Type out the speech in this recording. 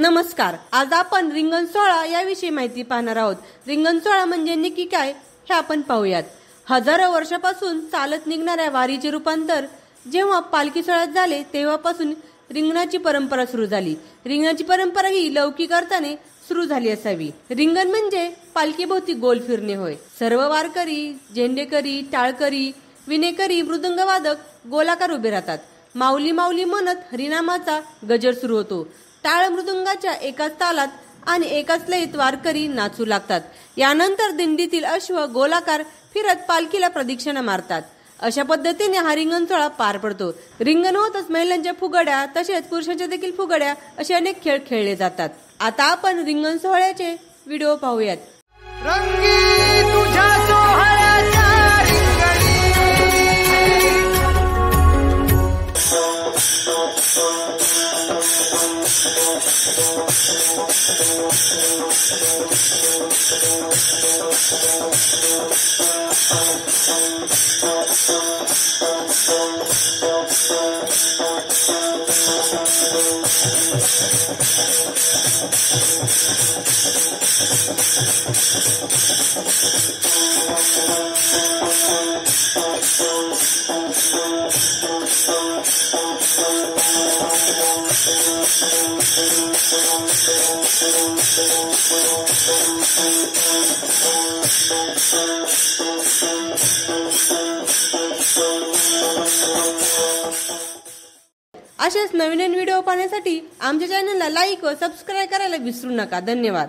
नमस्कार, आज आपण रिंगण सोहळा याविषयी माहिती पाहणार आहोत। रिंगण सोहळा म्हणजे नेमकी काय हे आपण पाहूयात। हजारो वर्षापासून चालत निघणाऱ्या वारीचे रूपांतर जेव्हा पालखी सोहळ्यात झाले तेव्हापासून रिंगणाची परंपरा सुरू झाली। रिंगणाची परंपरा ही लौकिक अर्थाने सुरू झाली असावी। रिंगण म्हणजे पालखीभोवती गोल फिरणे होय। सर्व वारकरी, झेंडेकरी, टाळकरी, विणेकरी, मृदंगवादक गोलाकार उभे राहतात। माऊली माऊली म्हणत हरिनामाचा गजर सुरू होतो। टाळ मृदुंगाच्या एकाच तालात आणि एकाच लयीत वारकरी नाचू लागतात। यानंतर दिंडीतील अश्व गोलाकार फिरत पालखीला प्रदक्षिणा मारतात। अशा पद्धतीने हा रिंगण सोहळा पार पडतो। रिंगण होतच महिलांच्या फुगड्या तसेच पुरुषांच्या देखील फुगड्या असे अनेक खेळ खेळले जातात। आता आपण रिंगण सोहळ्याचे व्हिडिओ पाहूयात। रंगी तुझ्या सोहळ्याच्या असेच नवीन व्हिडिओ पाहण्यासाठी आमच्या चॅनलला लाईक व सबस्क्राइब करायला विसरू नका। धन्यवाद।